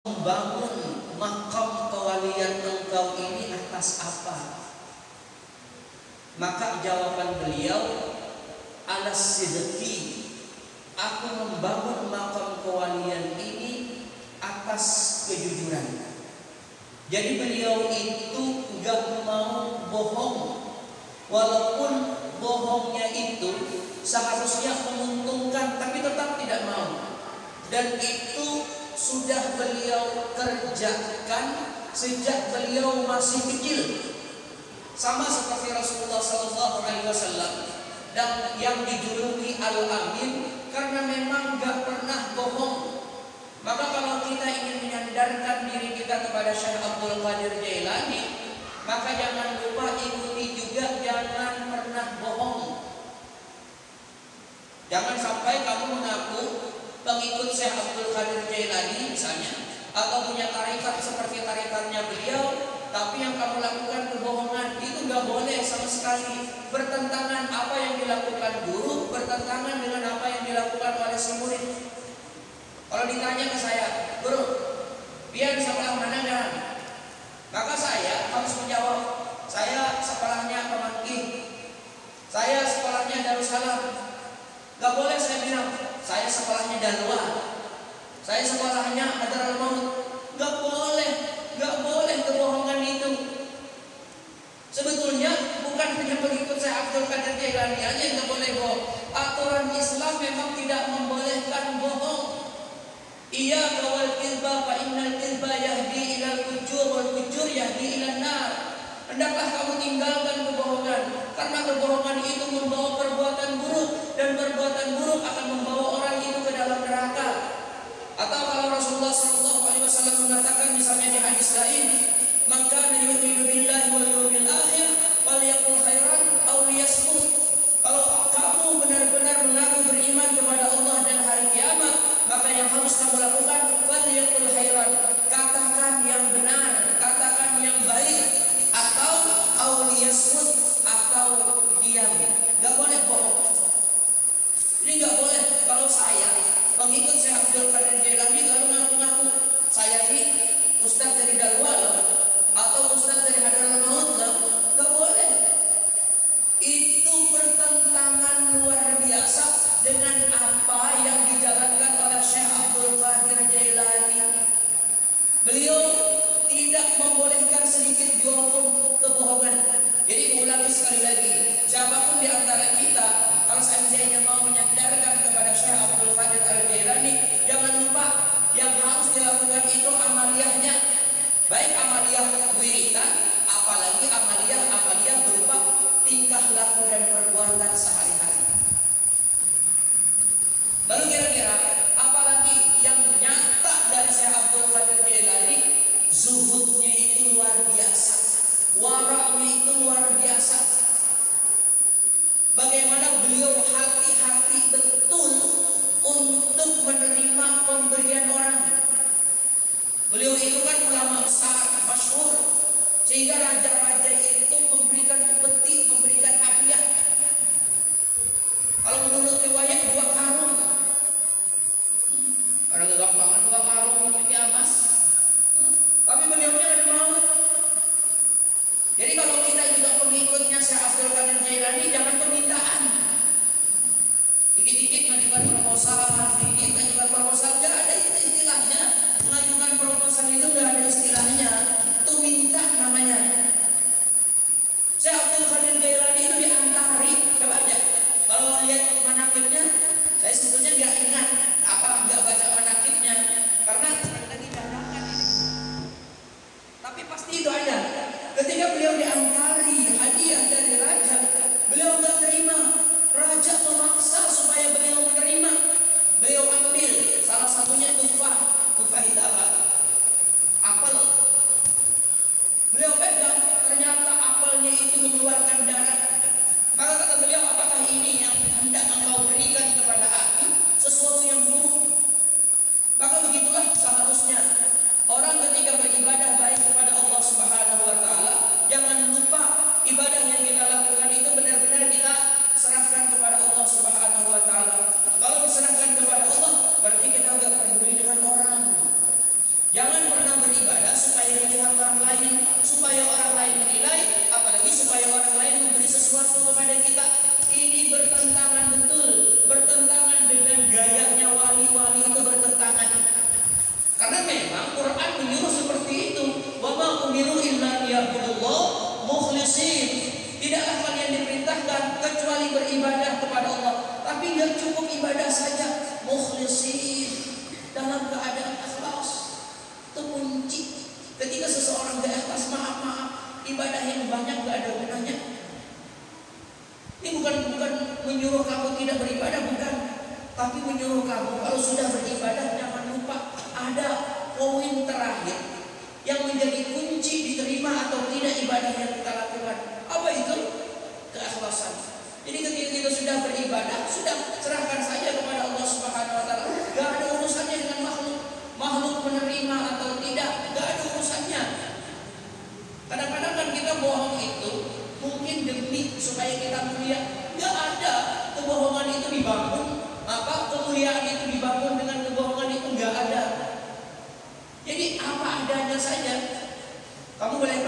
membangun makam kewalian engkau ini atas apa? Maka jawaban beliau, alas sidqi, aku membangun makam kewalian ini atas kejujuran. Jadi beliau itu gak mau bohong, walaupun bohongnya itu seharusnya menguntungkan, tapi tetap tidak mau. Dan itu sudah beliau kerjakan sejak beliau masih kecil, sama seperti Rasulullah SAW dan yang dijuluki Al-Amin karena memang gak pernah bohong. Maka kalau kita ingin menyandarkan diri kita kepada Syekh Abdul Qadir Jailani, maka jangan lupa ikuti juga, jangan pernah bohong. Jangan sampai kamu mengaku pengikut Syekh Abdul Qadir Jailani misalnya, atau punya tarekat seperti tarekatnya beliau, tapi yang kamu lakukan kebohongan. Itu gak boleh sama sekali. Bertentangan apa yang dilakukan guru, bertentangan dengan apa yang dilakukan oleh si murid. Kalau ditanya ke saya, guru, dia di sekolah mana kan? Maka saya harus menjawab, saya sekolahnya Pemangkin, saya sekolahnya Darussalam. Gak boleh saya bilang, saya sekolahnya Dalwa, saya sekolahnya Hadarul Maut. Gak boleh kebohongan itu. Sebetulnya bukan hanya pengikut saya Abdul Qadir Jailani aja yang gak boleh bohong. Aturan Islam memang tidak membolehkan bohong. Iya kawal kilba fa innal kilba yahdi ilal fujur wal fujur yahdi ilan nar. Hendaklah kamu tinggalkan kebohongan, karena kebohongan itu membawa perbuatan buruk, dan perbuatan buruk akan membawa orang itu ke dalam neraka. Atau kalau Rasulullah SAW mengatakan misalnya di hadis lain, man kana yu'minu billahi wal yawmil akhir falyaqul khairan aw liyasmut. Kalau kamu benar-benar mengaku beriman kepada Allah dan hari kiamat, maka yang harus kamu lakukan falyaqul khairan, katakan yang benar, katakan yang baik, atau aw liyasmut, atau diam. Gak boleh bohong. Ini gak boleh. Kalau saya pengikut Syekh Abdul Qadir Jailani lalu ngaku-ngaku saya ini ustaz dari Dalwa atau ustaz dari Hadarul Maut, gak boleh. Itu bertentangan luar biasa dengan apa yang dijalankan oleh Syekh Abdul Qadir Jailani. Beliau tidak membolehkan sedikit jua pun kebohongan. Jadi ulangi sekali lagi, siapapun di antara kita kalau seandainya mau menyandarkan kepada Syekh Abdul Qadir Jailani, jangan lupa yang harus dilakukan itu amaliyahnya, baik amaliyah wiridan, apalagi amaliyah berupa tingkah laku dan perbuatan sehari-hari. Lalu kira-kira apalagi yang nyata dari Syekh Abdul Qadir Jailani? Zuhudnya itu luar biasa, waraknya itu luar biasa. Bagaimana beliau hati-hati betul untuk menerima pemberian orang. Beliau itu kan ulama besar, masyhur, sehingga raja-raja itu memberikan upeti, memberikan hadiah. Kalau menurut riwayat 2 karung. Orang kegampangan 2 karung peti emas. Tapi beliaunya ada mau. Jadi kalau kita juga pengikutnya Syekh Abdul Qadir Jailani, jangan permintaan. Dikit-dikit mengajukan proposal, dikit mengajukan proposal, gak ada istilahnya. Mengajukan proposal itu gak ada istilahnya. Itu minta namanya. Syekh Abdul Qadir Jailani itu diantari, coba aja. Kalau lihat manaqibnya, saya sebetulnya gak ingat apa, gak baca manaqibnya, karena lagi dadakan ini. Tapi pasti itu ada. Ketika beliau diantari hadiah dari raja, beliau gak terima. Raja memaksa supaya beliau menerima. Beliau ambil salah satunya tufah itu apa? Apel. Beliau pegang, ternyata apelnya itu mengeluarkan darah. Maka kata beliau, apakah ini yang hendak engkau berikan kepada aku? Sesuatu yang buruk. Maka begitulah seharusnya orang ketika beribadah baik kepada Allah Subhanahu wa taala, jangan lupa ibadah yang kita lakukan itu benar-benar kita serahkan kepada Allah Subhanahu wa taala. Kalau diserahkan kepada Allah, berarti kita enggak peduli dengan orang. Jangan pernah beribadah supaya dilihat orang lain, supaya orang lain menilai, apalagi supaya orang lain memberi sesuatu kepada kita. Ini bertentangan betul, bertentangan dengan gayanya wali-wali, itu bertentangan. Karena memang Quran menyuruh seperti itu. Wa ma umiru illa liya'budullah mukhlishin. Tidaklah kalian diperintahkan kecuali beribadah kepada Allah. Tapi tidak cukup ibadah saja, mukhlishin, dalam keadaan ikhlas. Itu kunci. Ketika seseorang gak ikhlas, maaf, ibadah yang banyak gak ada gunanya. Ini bukan menyuruh kamu tidak beribadah, bukan. Tapi menyuruh kamu kalau sudah beribadah jangan lupa ada poin terakhir yang menjadi kunci diterima atau tidak ibadah yang kita lakukan. Apa itu? Keikhlasan. Jadi ketika kita sudah beribadah, sudah serahkan saja kepada Allah Subhanahu wa taala. Gak ada urusannya dengan makhluk menerima atau tidak, gak ada urusannya. Kadang-kadang kan kita bohong itu mungkin demi supaya kita mulia. Gak ada, kebohongan itu dibangun, maka kemuliaan itu dibangun dengan kebohongan itu gak ada. Jadi apa adanya saja. Kamu boleh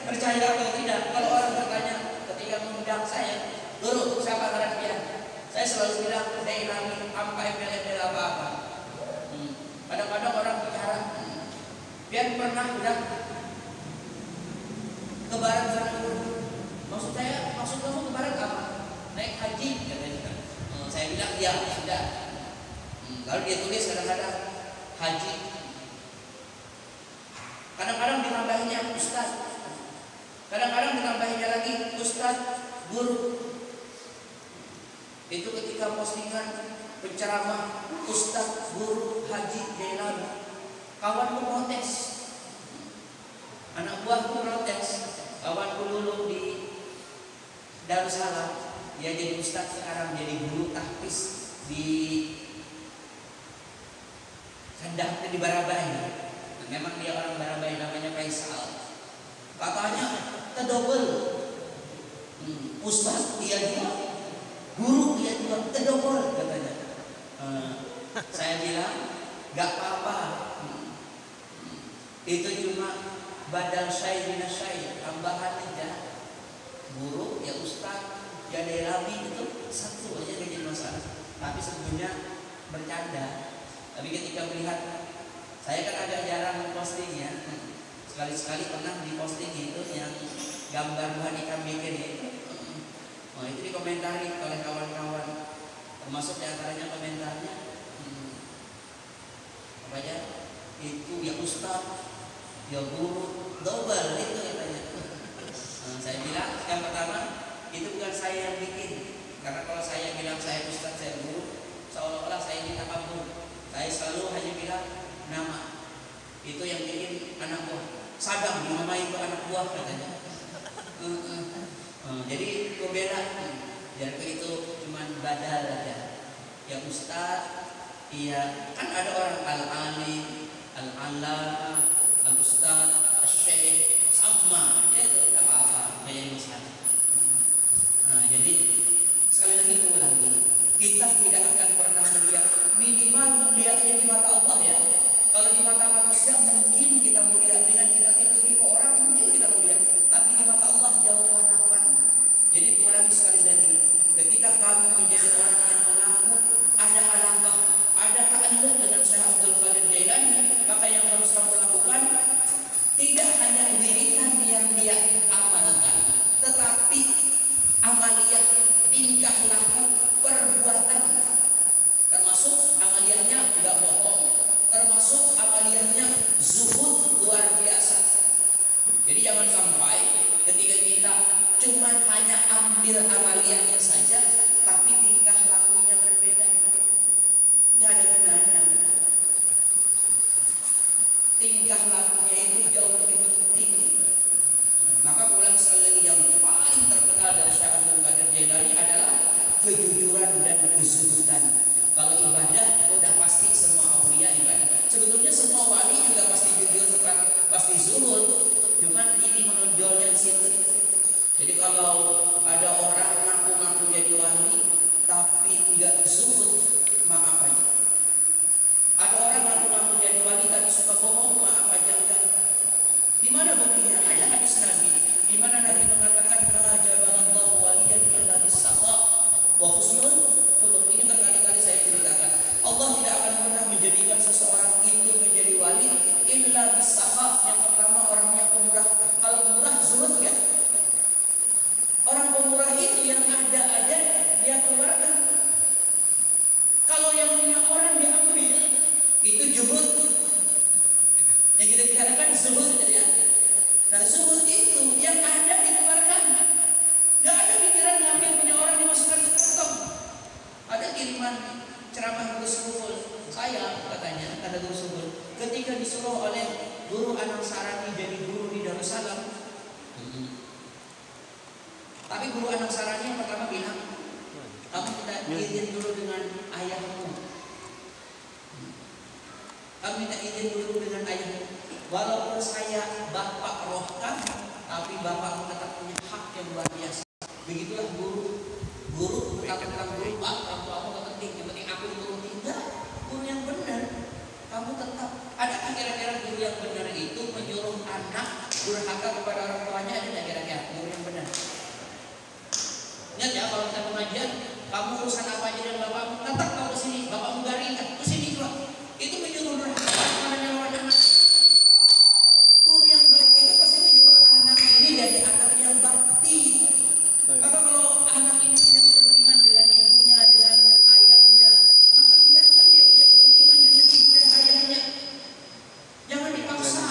percaya atau tidak. Kalau orang bertanya ketika mengundang saya, "Guru, siapa kalian?" Saya selalu bilang, "Saya ilami tanpa embel-embel apa-apa." Kadang-kadang orang bicara, "Biar pernah udah ke barat sana dulu." Maksud kamu ke barat apa? Naik haji katanya. Saya bilang, "Ya, sudah." Lalu dia tulis kadang-kadang haji. Kadang-kadang ditambahinnya ustaz. Kadang-kadang ditambahinnya lagi ustaz, guru. Itu ketika postingan penceramah ustaz, guru, haji, jailani. Kawanku protes. Anak buahku protes. Kawanku dulu di Darussalam, dia jadi ustaz, sekarang jadi guru tahfiz di Sandang di Barabai. Memang dia orang Barabai, namanya Faisal. Katanya kedobel. Ustaz dia juga, guru dia juga kedobel katanya. Saya bilang gak apa-apa. Itu cuma badal syai min syai, tambahan aja. Guru ya ustaz, ya derabi itu satu aja jadi masalah. Tapi sebetulnya bercanda. Tapi ketika melihat, saya kan agak jarang posting ya. Sekali-sekali pernah di posting itu yang gambar Tuhan ikan bikin itu. Itu dikomentari oleh kawan-kawan. Termasuk diantaranya komentarnya, apa aja? Itu ya ustaz, ya guru, double itu katanya. Saya bilang yang pertama itu bukan saya yang bikin. Karena kalau saya bilang saya ustaz, saya guru, seolah-olah saya minta ampun. Saya selalu hanya bilang nama. Itu yang bikin anak buah. Sadam dinamai itu anak buah katanya. Jadi itu beda. Jadi itu cuma badal aja. Ya ustaz, iya kan ada orang al-alim, al-alama, al-ustaz, al-syekh, sama. Ya itu tidak apa-apa, kayak masalah. Jadi sekali lagi ulangi, kita tidak akan pernah melihat, minimal melihatnya di mata Allah ya. Kalau di mata manusia mungkin kita melihat, dengan kita tipu-tipu orang mungkin kita melihat, tapi di mata Allah jauh harapan. Jadi ulangi sekali lagi, ketika kamu menjadi orang yang mengaku ada alaqah, ada ta'alluq dengan Syekh Abdul Qadir Jailani, maka yang harus kamu lakukan tidak hanya wiridan yang dia amalkan, tetapi amaliyah, tingkah laku, perbuatan, termasuk amaliyahnya tidak bohong, termasuk amaliyahnya zuhud luar biasa. Jadi jangan sampai ketika kita cuma hanya ambil amaliyahnya saja, tapi tingkah lakunya berbeda. Tidak ada gunanya. Tingkah lakunya itu jauh lebih penting. Maka ulang sekali lagi, yang paling terkenal dari Syekh Abdul Qadir Jailani adalah kejujuran dan kezuhudan. Kalau ibadah sudah pasti semua aulia ibadah. Sebetulnya semua wali juga pasti jujur, pasti zuhud. Cuman ini menonjolnya di situ. Jadi kalau ada orang ngaku-ngaku jadi wali tapi enggak zuhud, maaf aja. Ada orang ngaku-ngaku jadi wali tapi suka bohong, maaf aja enggak. Di mana buktinya? Ada hadis Nabi di mana Nabi mengatakan ma jabalallahu waliyan illa bis-sakha wa husnul khuluq. Ini berkali-kali saya ceritakan. Allah tidak akan pernah menjadikan seseorang itu menjadi wali illa bis-sakha. Yang pertama orangnya pemurah. Kalau pemurah zuhud ya. Orang pemurah itu yang ada aja dia keluarkan. Kalau yang punya orang diambil, itu zuhud. Yang kita bicarakan zuhud ya. Nah zuhud itu yang ada dikeluarkan. Gak ada pikiran ngambil punya orang dimasukkan ke kantong. Ada kiriman ceramah Gus Muful. Saya katanya kata Gus Muful, ketika disuruh oleh guru Anangsarani jadi guru di Darussalam. Tapi guru Anangsarani yang pertama bilang, kamu minta izin dulu dengan ayahmu. Kamu minta izin dulu dengan ayahmu. Walaupun saya bapak roh kamu, tapi bapakmu tetap punya hak yang luar biasa. Begitulah guru. Guru bukan guru pak, kamu gak penting. Yang penting aku guru tidak. Guru yang benar, kamu tetap. Adakah kira-kira guru yang benar itu menyuruh anak durhaka kepada orang tuanya? Ada tidak kira-kira guru yang benar? Ingat ya, kalau kita pengajian, kamu urusan apa aja dengan bapakmu, tetap kamu sini, bapakmu garing kan, ke sini juga. Itu menyuruh durhaka kepada anak. Guru yang baik itu pasti menyuruh anak ini jadi anak yang bakti. Maka kalau anak ini punya kepentingan dengan ibunya, dengan ayahnya, maka biarkan dia punya kepentingan dengan ibu dan ayahnya. Jangan dipaksa.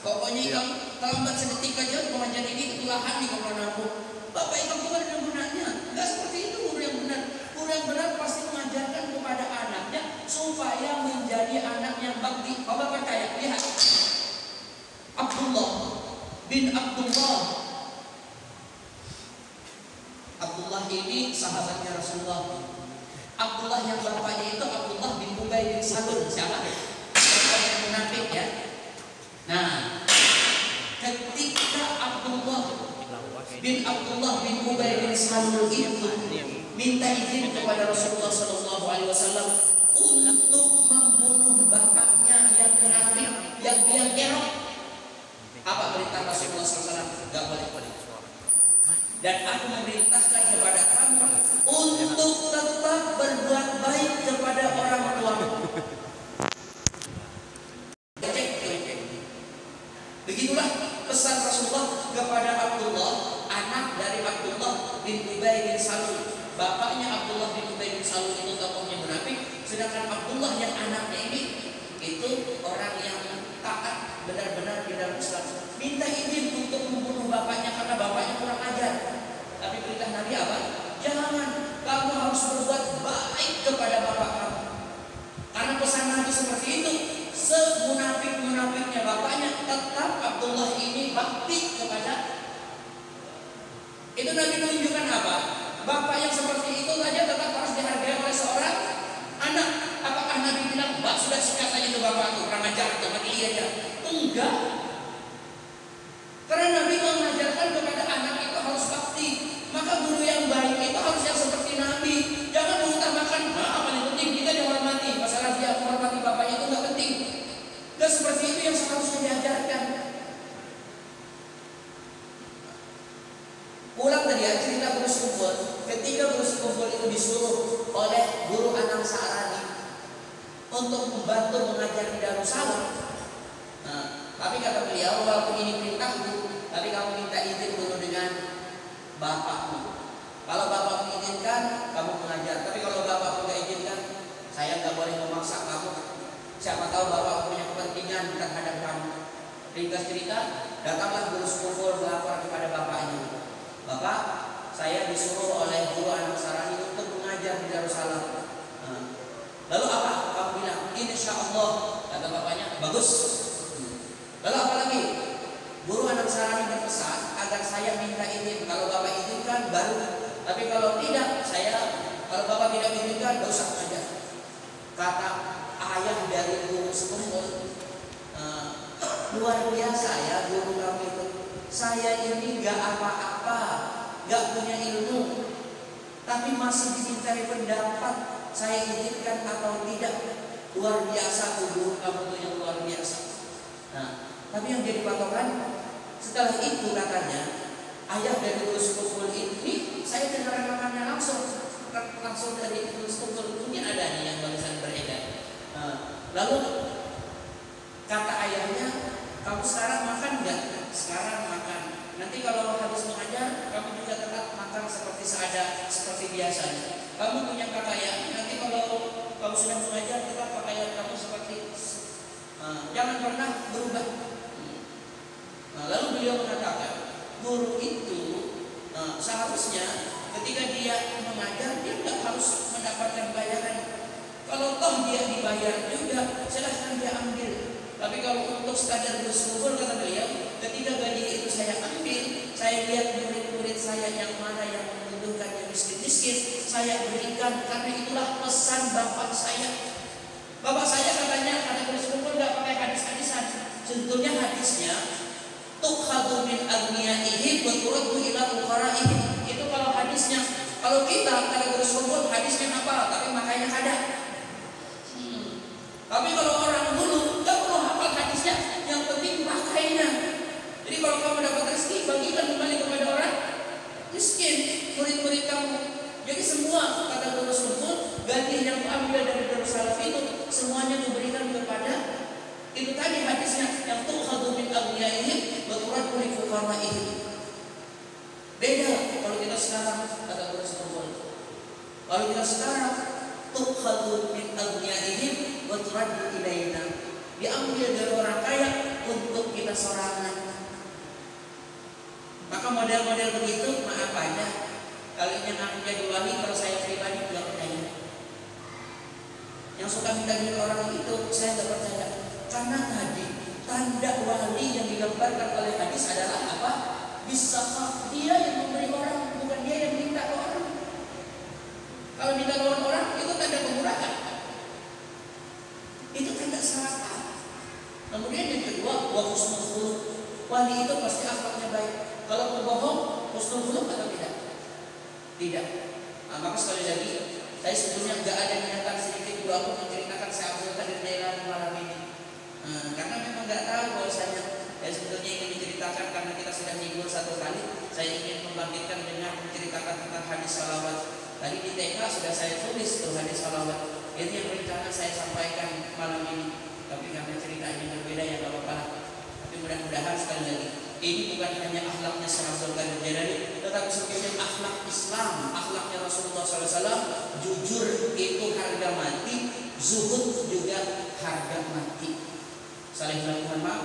Pokoknya kamu terlambat sedetik aja pengajian ini ketulahan di kemana-mana. Bapak itu bukan yang gunanya. Enggak seperti itu guru yang benar. Guru yang benar pasti mengajarkan kepada anaknya supaya menjadi anak yang bakti. Kalau Bapak percaya, lihat Abdullah bin Abdullah. Abdullah ini sahabatnya Rasulullah. Abdullah yang bapaknya itu Abdullah bin Ubay bin Salul. Siapa? Orang yang munafik ya. Nah, ketika Abdullah bin Ubay bin Salul itu minta izin kepada Rasulullah SAW untuk membunuh bapaknya yang munafik, yang kerok. Apa perintah Rasulullah SAW? Gak boleh. Dan aku memerintahkan kepada kamu untuk tetap berbuat baik kepada orang tuamu. Begitulah pesan Rasulullah kepada Abdullah, anak dari Abdullah bin Ubay bin Salul. Bapaknya Abdullah bin Ubay bin Salul itu tokohnya munafik, sedangkan Abdullah yang anaknya ini itu orang yang taat benar-benar di dalam Islam. Minta izin untuk membunuh bapaknya karena bapaknya kurang ajar. Tapi perintah Nabi apa? Jangan, kamu harus berbuat baik kepada bapak kamu. Karena pesan Nabi seperti itu. Semunafik-munafiknya bapaknya, tetap Abdullah ini bakti kepada. Itu Nabi menunjukkan apa? Bapak yang seperti itu saja tetap harus dihargai oleh seorang anak. Apakah Nabi bilang, "Mbak, sudah sikat saja itu bapakku, kurang ajar, mati aja"? Enggak. Karena Nabi mengajarkan kepada anak itu harus bakti. Maka guru yang baik itu harus yang seperti Nabi. Jangan mengutamakan, apa yang penting kita dihormati. Masalah dia menghormati bapaknya itu nggak penting. Dan seperti itu yang seharusnya diajarkan. Ulang tadi ya cerita guru Sufur. Ketika guru Sufur itu disuruh oleh guru Anangsarani untuk membantu mengajar di Darussalam. Tapi kata beliau, walaupun ini perintahku, tapi kamu minta izin dulu dengan bapakmu. Kalau bapak mengizinkan, kamu mengajar. Tapi kalau bapak tidak izinkan, saya nggak boleh memaksa kamu. Siapa tahu bapak punya kepentingan terhadap kamu. Ringkas cerita, datanglah guru Sufur melapor kepada bapaknya. Bapak, saya disuruh oleh guru Anangsarani untuk mengajar di Darussalam. Lalu apa? Kamu bilang, insya Allah. Kata bapaknya, bagus. Lalu apa lagi? Guru Anangsarani berpesan agar saya minta izin. Kalau bapak izinkan baru. Tapi kalau tidak, kalau bapak tidak izinkan, dosa saja. Kata ayah dari guru Sufur, luar biasa ya guru kami itu. Saya ini gak apa-apa, gak punya ilmu, tapi masih dimintai pendapat. Saya izinkan atau tidak? luar biasa tuh guru kamu tuh yang luar biasa. Nah, tapi yang jadi patokan setelah itu katanya ayah dari Gus Kumpul ini saya dengar rekamannya langsung dari Gus Kumpul, mungkin ada nih yang barusan beredar. Lalu kata ayahnya, kamu sekarang makan nggak? Sekarang makan. Nanti kalau habis mengajar, kamu juga tetap makan seperti biasanya. Kamu punya pakaian. Nanti kalau kamu sudah mengajar, tetap pakaian kamu seperti. Jangan pernah berubah. Lalu beliau mengatakan, guru itu seharusnya ketika dia mengajar, dia tidak harus mendapatkan bayaran. Kalau toh dia dibayar juga, silahkan dia ambil. Tapi kalau untuk sekadar bersyukur, kata beliau, ketika gaji itu saya ambil, saya lihat murid-murid saya yang mana yang membutuhkan, yang miskin-miskin, saya berikan, karena itulah pesan bapak saya. Bapak saya katanya, kata bersyukur nggak pakai hadis-hadisan. Sebetulnya hadisnya, tukhadu min agniyaihim wa turaddu ila fuqaraihim. Itu kalau hadisnya. Kalau kita kata bersyukur hadisnya apa? Tapi makanya ada. Tapi kalau orang dulu nggak perlu hafal hadisnya, yang penting pakainya. Jadi kalau kamu dapat rezeki, bagikan kembali kepada orang miskin, murid-murid kamu. Jadi semua kata guru Rasul, gaji yang diambil dari Darus Salaf itu semuanya diberikan kepada itu tadi hadisnya, yang tukhadu min agniyaihim wa turaddu li fuqaraihim. Beda kalau kita sekarang kata guru Rasul. Kalau kita sekarang tukhadu min agniyaihim wa turaddu ilaina, diambil dari orang kaya untuk kita sorangan. Maka model-model begitu maaf aja. Kalau ingin aku jadi wali, kalau saya pribadi tidak percaya. Yang suka minta duit orang itu saya tidak percaya. Karena tadi tanda wali yang digambarkan oleh hadis adalah apa? Bisa dia yang memberi orang, bukan dia yang minta ke orang. Kalau minta ke orang itu tanda kemurahan. Itu tanda serakah. Kemudian yang kedua, wa husnul khuluq. Wali itu pasti akhlaknya baik. Kalau berbohong, husnul khuluq atau tidak? Tidak. Maka sekali lagi, saya sebetulnya nggak ada niatan sedikit juga aku menceritakan saya Abdul Qadir Jailani malam ini. Karena memang nggak tahu bahwasanya saya sebetulnya ingin menceritakan, karena kita sudah hibur satu kali, saya ingin membangkitkan dengan menceritakan tentang hadis salawat. Tadi di TK sudah saya tulis tuh hadis salawat. Ini yang rencana saya sampaikan malam ini. Tapi karena ceritanya berbeda ya nggak apa-apa. Tapi mudah-mudahan sekali lagi, ini bukan hanya akhlaknya Syekh Abdul Qadir Jailani, tetapi sebenarnya akhlak Islam, akhlaknya Rasulullah SAW. Jujur itu harga mati, zuhud juga harga mati. Saling melakukan maaf.